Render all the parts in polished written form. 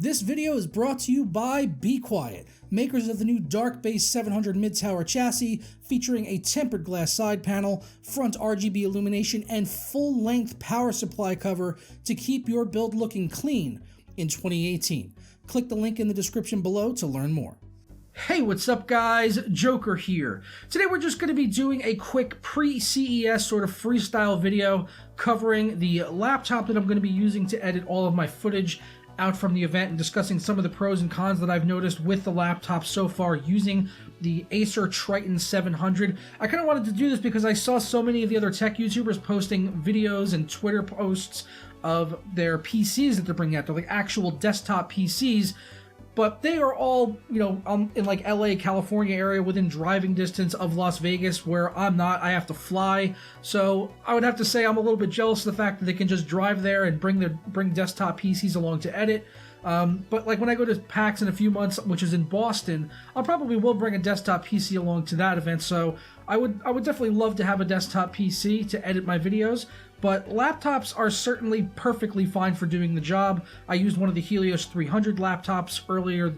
This video is brought to you by Be Quiet, makers of the new Dark Base 700 mid-tower chassis featuring a tempered glass side panel, front RGB illumination, and full-length power supply cover to keep your build looking clean in 2018. Click the link in the description below to learn more. Hey, what's up guys? Joker here. Today we're just going to be doing a quick pre-CES sort of freestyle video covering the laptop that I'm going to be using to edit all of my footage out from the event and discussing some of the pros and cons that I've noticed with the laptop so far using the Acer Triton 700. I kind of wanted to do this because I saw so many of the other tech YouTubers posting videos and Twitter posts of their PCs that they're bringing out. They're like actual desktop PCs, but they are all, in like LA, California area within driving distance of Las Vegas, where I'm not. I have to fly. So I would have to say I'm a little bit jealous of the fact that they can just drive there and bring desktop PCs along to edit. But like when I go to PAX in a few months, which is in Boston, I probably will bring a desktop PC along to that event. So I would definitely love to have a desktop PC to edit my videos. But laptops are certainly perfectly fine for doing the job. I used one of the Helios 300 laptops earlier,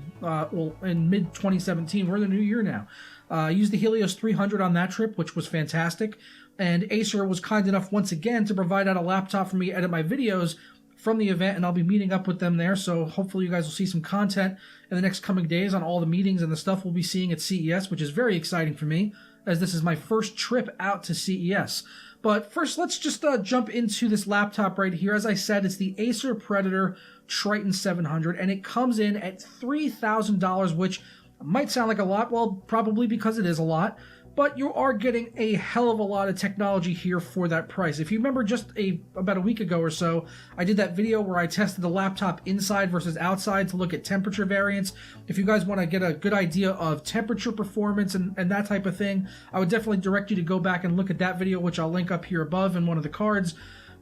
in mid-2017. We're in the new year now. I used the Helios 300 on that trip, which was fantastic. And Acer was kind enough once again to provide out a laptop for me to edit my videos from the event, and I'll be meeting up with them there. So hopefully you guys will see some content in the next coming days on all the meetings and the stuff we'll be seeing at CES, which is very exciting for me, as this is my first trip out to CES. But first, let's just jump into this laptop right here. As I said, it's the Acer Predator Triton 700, and it comes in at $3,000, which might sound like a lot. Well, probably because it is a lot. But you are getting a hell of a lot of technology here for that price. If you remember just about a week ago or so, I did that video where I tested the laptop inside versus outside to look at temperature variance. If you guys want to get a good idea of temperature performance and that type of thing, I would definitely direct you to go back and look at that video, which I'll link up here above in one of the cards.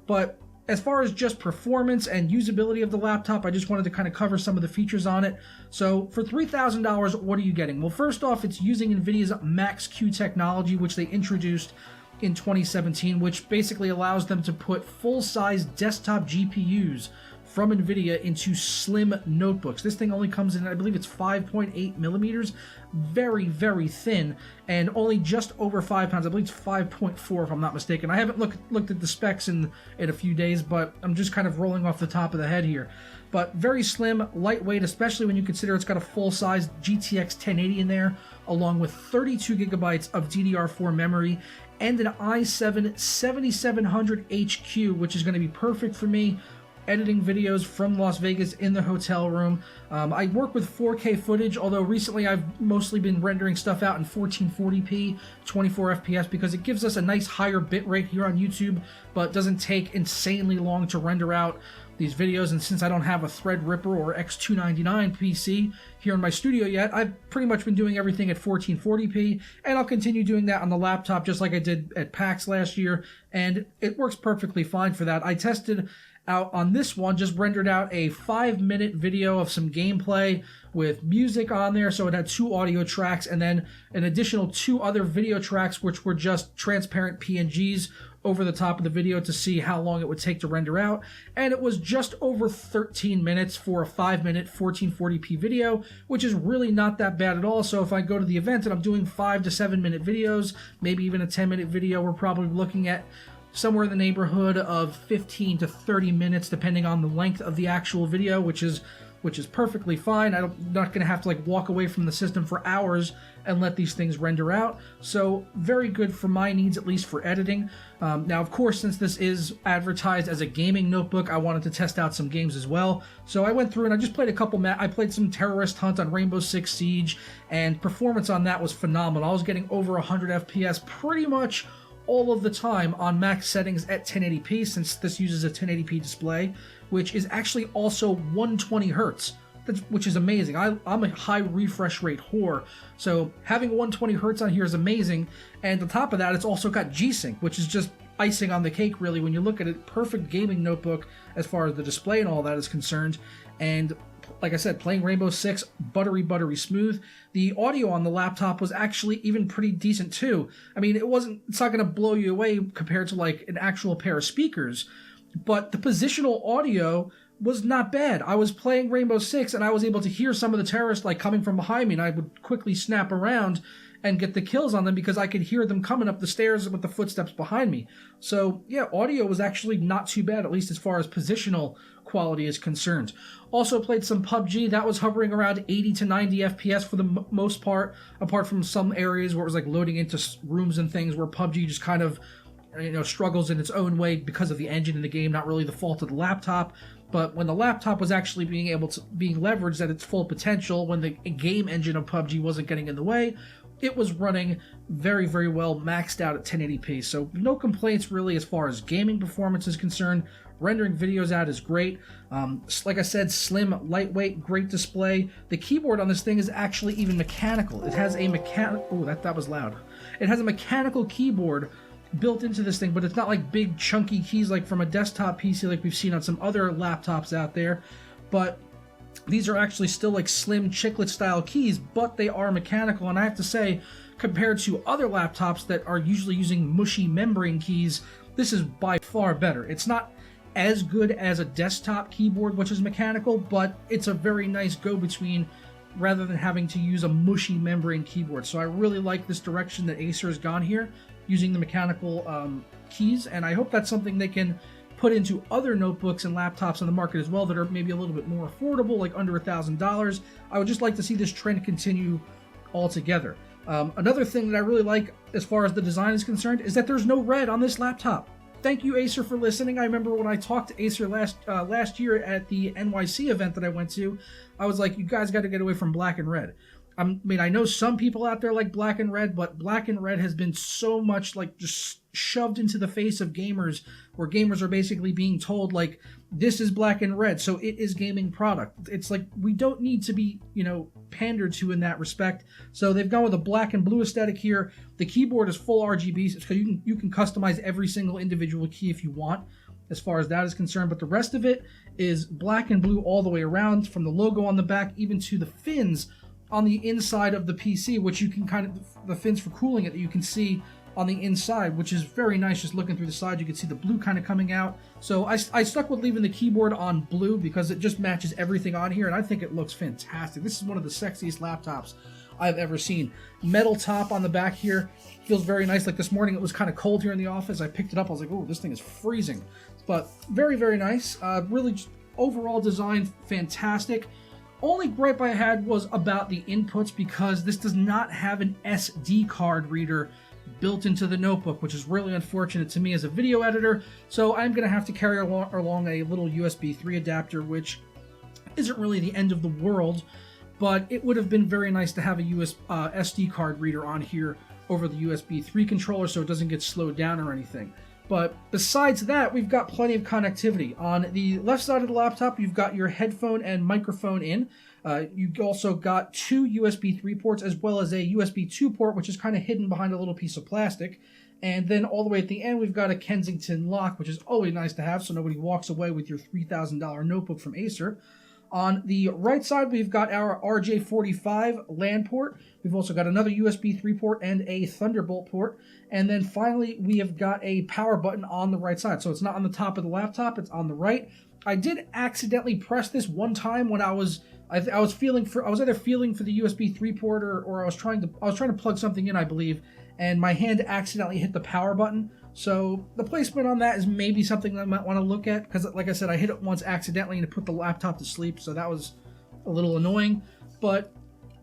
But as far as just performance and usability of the laptop, I just wanted to kind of cover some of the features on it. So for $3,000, what are you getting? Well, first off, it's using NVIDIA's MaxQ technology, which they introduced in 2017, which basically allows them to put full-size desktop GPUs from NVIDIA into slim notebooks. This thing only comes in, I believe it's 5.8 millimeters, very, very thin, and only just over 5 pounds. I believe it's 5.4 if I'm not mistaken. I haven't looked at the specs in a few days, but I'm just kind of rolling off the top of the head here. But very slim, lightweight, especially when you consider it's got a full-size GTX 1080 in there, along with 32 gigabytes of DDR4 memory, and an i7 7700HQ, which is going to be perfect for me editing videos from Las Vegas in the hotel room. I work with 4K footage, although recently I've mostly been rendering stuff out in 1440p, 24 FPS, because it gives us a nice higher bit rate here on YouTube, but doesn't take insanely long to render out these videos. And since I don't have a Threadripper or X299 PC here in my studio yet, I've pretty much been doing everything at 1440p, and I'll continue doing that on the laptop just like I did at PAX last year, and it works perfectly fine for that. I tested out on this one, just rendered out a 5-minute video of some gameplay with music on there, so it had 2 audio tracks and then an additional 2 other video tracks, which were just transparent PNGs over the top of the video to see how long it would take to render out, and it was just over 13 minutes for a 5-minute 1440p video, which is really not that bad at all. So if I go to the event and I'm doing 5 to 7 minute videos, maybe even a 10-minute video, we're probably looking at somewhere in the neighborhood of 15 to 30 minutes, depending on the length of the actual video, which is perfectly fine. I'm not going to have to like walk away from the system for hours and let these things render out. So very good for my needs, at least for editing. Now, of course, since this is advertised as a gaming notebook, I wanted to test out some games as well. So I went through and I just played a couple I played some Terrorist Hunt on Rainbow Six Siege, and performance on that was phenomenal. I was getting over 100 FPS pretty much all of the time on max settings at 1080p, since this uses a 1080p display, which is actually also 120 hertz, which is amazing. I'm a high refresh rate whore, so having 120 hertz on here is amazing. And on top of that, it's also got G-Sync, which is just icing on the cake, really, when you look at it. Perfect gaming notebook as far as the display and all that is concerned. And like I said, playing Rainbow Six, buttery smooth. The audio on the laptop was actually even pretty decent too. I mean, it's not going to blow you away compared to like an actual pair of speakers, but the positional audio was not bad. I was playing Rainbow Six and I was able to hear some of the terrorists like coming from behind me, and I would quickly snap around and get the kills on them because I could hear them coming up the stairs with the footsteps behind me. So yeah, audio was actually not too bad, at least as far as positional quality is concerned. Also played some PUBG. That was hovering around 80 to 90 FPS for the most part, apart from some areas where it was like loading into rooms and things where PUBG just kind of, you know, struggles in its own way because of the engine in the game, not really the fault of the laptop. But when the laptop was actually being leveraged at its full potential, when the game engine of PUBG wasn't getting in the way, it was running very, very well, maxed out at 1080p. So no complaints really as far as gaming performance is concerned. Rendering videos out is great. Like I said, slim, lightweight, great display. The keyboard on this thing is actually even mechanical. It has a mechanical... Oh, that was loud. It has a mechanical keyboard built into this thing, but it's not like big chunky keys like from a desktop PC like we've seen on some other laptops out there. But these are actually still like slim chiclet style keys, but they are mechanical. And I have to say, compared to other laptops that are usually using mushy membrane keys, this is by far better. It's not as good as a desktop keyboard, which is mechanical, but it's a very nice go-between rather than having to use a mushy membrane keyboard. So I really like this direction that Acer has gone here, using the mechanical keys, and I hope that's something they can put into other notebooks and laptops on the market as well that are maybe a little bit more affordable, like under $1,000. I would just like to see this trend continue altogether. Another thing that I really like as far as the design is concerned is that there's no red on this laptop. Thank you, Acer, for listening. I remember when I talked to Acer last year at the NYC event that I went to, I was like, you guys got to get away from black and red. I mean, I know some people out there like black and red, but black and red has been so much like just shoved into the face of gamers, where gamers are basically being told like, this is black and red, so it is gaming product. It's like, we don't need to be, you know, pandered to in that respect. So they've gone with a black and blue aesthetic here. The keyboard is full RGB, so you can customize every single individual key if you want, as far as that is concerned. But the rest of it is black and blue all the way around, from the logo on the back even to the fins on the inside of the PC, which you can kind of, the fins for cooling it that you can see on the inside, which is very nice. Just looking through the side, you can see the blue kind of coming out. So I stuck with leaving the keyboard on blue because it just matches everything on here, and I think it looks fantastic. This is one of the sexiest laptops I've ever seen. Metal top on the back here, feels very nice. Like this morning, it was kind of cold here in the office. I picked it up, I was like, oh, this thing is freezing. But very, very nice. Really, just overall design, fantastic. Only gripe I had was about the inputs, because this does not have an SD card reader built into the notebook, which is really unfortunate to me as a video editor. So I'm going to have to carry along a little USB 3 adapter, which isn't really the end of the world, but it would have been very nice to have a SD card reader on here over the USB 3 controller so it doesn't get slowed down or anything. But besides that, we've got plenty of connectivity. On the left side of the laptop, you've got your headphone and microphone in. You've also got two USB 3 ports as well as a USB 2 port, which is kind of hidden behind a little piece of plastic. And then all the way at the end, we've got a Kensington lock, which is always nice to have so nobody walks away with your $3,000 notebook from Acer. On the right side, we've got our RJ45 LAN port. We've also got another USB 3 port and a Thunderbolt port. And then finally, we have got a power button on the right side. So it's not on the top of the laptop, it's on the right. I did accidentally press this one time when I was either feeling for the USB 3 port or I was trying to plug something in, I believe, and my hand accidentally hit the power button. So the placement on that is maybe something that I might want to look at, because like I said, I hit it once accidentally and it put the laptop to sleep, so that was a little annoying. But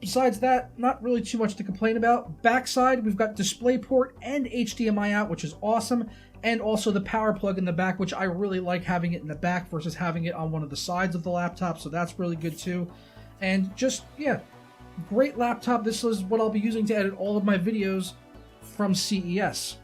besides that, not really too much to complain about. Backside, we've got DisplayPort and HDMI out, which is awesome, and also the power plug in the back, which I really like having it in the back versus having it on one of the sides of the laptop, so that's really good too. And just, yeah, great laptop. This is what I'll be using to edit all of my videos from CES.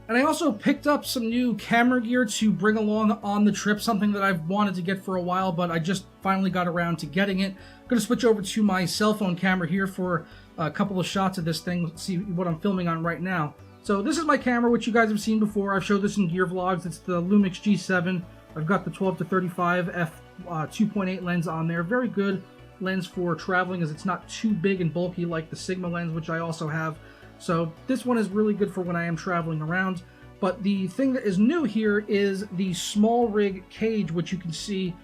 And I also picked up some new camera gear to bring along on the trip, something that I've wanted to get for a while, but I just finally got around to getting it. I'm going to switch over to my cell phone camera here for a couple of shots of this thing. Let's see what I'm filming on right now. So this is my camera, which you guys have seen before. I've showed this in gear vlogs. It's the Lumix G7. I've got the 12-35 f 2.8 lens on there. Very good lens for traveling, as it's not too big and bulky like the Sigma lens, which I also have. So this one is really good for when I am traveling around. But the thing that is new here is the small rig cage, which you can see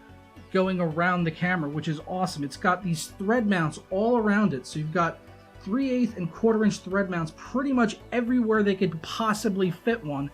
going around the camera, which is awesome. It's got these thread mounts all around it. So you've got 3/8 and 1/4 inch thread mounts pretty much everywhere they could possibly fit one,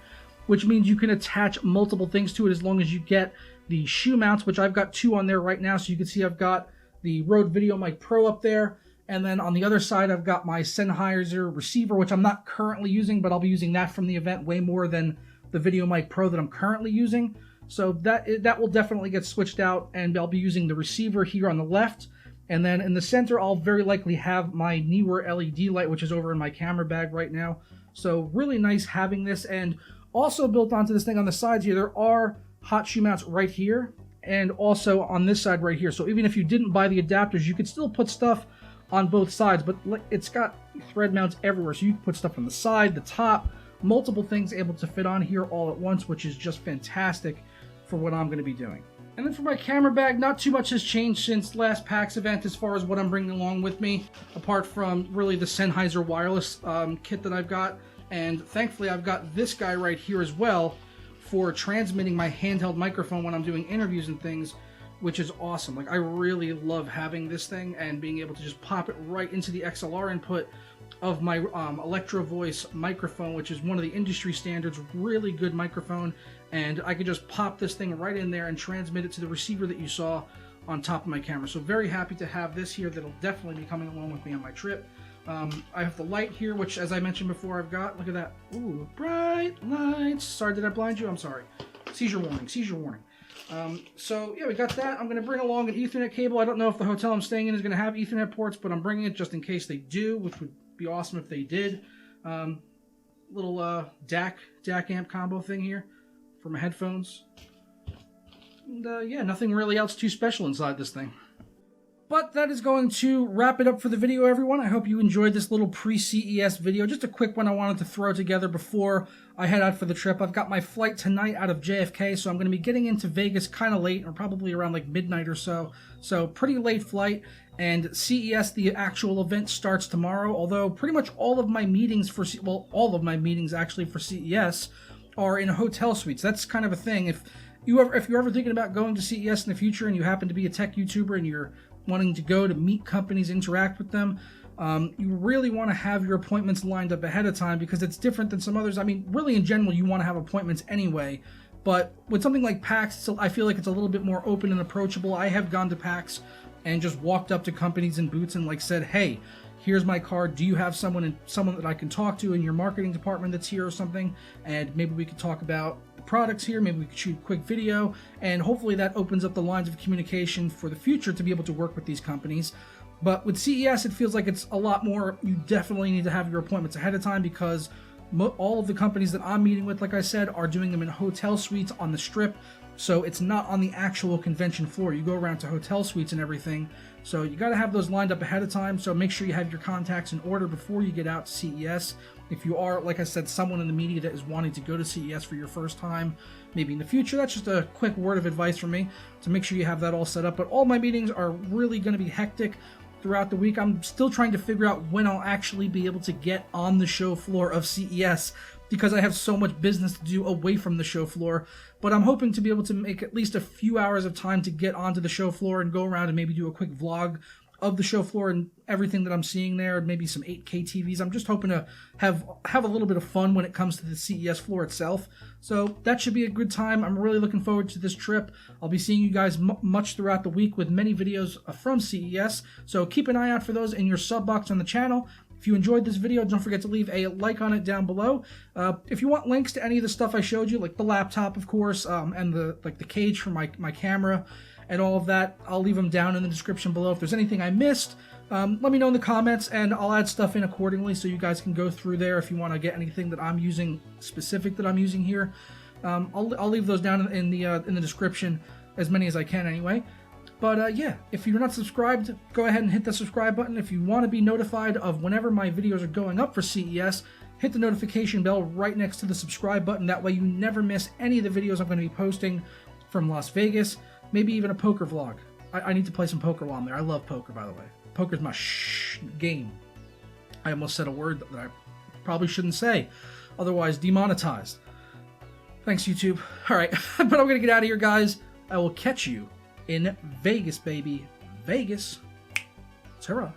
which means you can attach multiple things to it as long as you get the shoe mounts, which I've got 2 on there right now. So you can see I've got the Rode VideoMic Pro up there. And then on the other side, I've got my Sennheiser receiver, which I'm not currently using, but I'll be using that from the event way more than the VideoMic Pro that I'm currently using. So that will definitely get switched out, and I'll be using the receiver here on the left. And then in the center, I'll very likely have my Neewer LED light, which is over in my camera bag right now. So really nice having this. And also built onto this thing on the sides here, there are hot shoe mounts right here, and also on this side right here. So even if you didn't buy the adapters, you could still put stuff on both sides, but it's got thread mounts everywhere, so you can put stuff on the side, the top, multiple things able to fit on here all at once, which is just fantastic for what I'm going to be doing. And then for my camera bag, not too much has changed since last PAX event as far as what I'm bringing along with me, apart from really the Sennheiser wireless kit that I've got. And thankfully I've got this guy right here as well for transmitting my handheld microphone when I'm doing interviews and things, which is awesome. Like, I really love having this thing and being able to just pop it right into the XLR input of my Electro Voice microphone, which is one of the industry standards, really good microphone, and I could just pop this thing right in there and transmit it to the receiver that you saw on top of my camera. So very happy to have this here. That'll definitely be coming along with me on my trip. I have the light here, which, as I mentioned before, I've got, look at that, ooh, bright lights. Sorry, did I blind you? I'm sorry. Seizure warning, seizure warning. So yeah, we got that. I'm going to bring along an Ethernet cable. I don't know if the hotel I'm staying in is going to have Ethernet ports, but I'm bringing it just in case they do, which would be awesome if they did. Little DAC amp combo thing here for my headphones. And yeah, nothing really else too special inside this thing. But that is going to wrap it up for the video, everyone. I hope you enjoyed this little pre-CES video. Just a quick one I wanted to throw together before I head out for the trip. I've got my flight tonight out of JFK, so I'm going to be getting into Vegas kind of late, or probably around like midnight or so. So pretty late flight, and CES, the actual event, starts tomorrow, although pretty much all of my meetings for, well, all of my meetings actually for CES are in hotel suites. That's kind of a thing. If you're ever thinking about going to CES in the future and you happen to be a tech YouTuber and you're wanting to go to meet companies, interact with them, you really want to have your appointments lined up ahead of time, because it's different than some others. I mean, really in general, you want to have appointments anyway, but with something like PAX, I feel like it's a little bit more open and approachable. I have gone to PAX and just walked up to companies and booths and like said, hey, here's my card. Do you have someone that I can talk to in your marketing department that's here or something? And maybe we could talk about the products here. Maybe we could shoot a quick video, and hopefully that opens up the lines of communication for the future to be able to work with these companies. But with CES, it feels like it's a lot more. You definitely need to have your appointments ahead of time, because all of the companies that I'm meeting with, like I said, are doing them in hotel suites on the Strip. So it's not on the actual convention floor. You go around to hotel suites and everything. So you got to have those lined up ahead of time. So make sure you have your contacts in order before you get out to CES. If you are, like I said, someone in the media that is wanting to go to CES for your first time, maybe in the future, that's just a quick word of advice from me, to make sure you have that all set up. But all my meetings are really going to be hectic throughout the week. I'm still trying to figure out when I'll actually be able to get on the show floor of CES, because I have so much business to do away from the show floor. But I'm hoping to be able to make at least a few hours of time to get onto the show floor and go around and maybe do a quick vlog of the show floor and everything that I'm seeing there, maybe some 8K TVs. I'm just hoping to have a little bit of fun when it comes to the CES floor itself. So that should be a good time. I'm really looking forward to this trip. I'll be seeing you guys much throughout the week with many videos from CES. So keep an eye out for those in your sub box on the channel. If you enjoyed this video, don't forget to leave a like on it down below. If you want links to any of the stuff I showed you, like the laptop, of course, and the cage for my camera and all of that, I'll leave them down in the description below. If there's anything I missed, let me know in the comments, and I'll add stuff in accordingly so you guys can go through there if you want to get anything that I'm using, specific that I'm using here. I'll leave those down in the description, as many as I can anyway. But yeah, if you're not subscribed, go ahead and hit the subscribe button. If you want to be notified of whenever my videos are going up for CES, hit the notification bell right next to the subscribe button. That way you never miss any of the videos I'm going to be posting from Las Vegas, maybe even a poker vlog. I need to play some poker while I'm there. I love poker, by the way. Poker's my game. I almost said a word that I probably shouldn't say, otherwise demonetized. Thanks, YouTube. All right, but I'm going to get out of here, guys. I will catch you in Vegas, baby. Vegas. Ta-ra.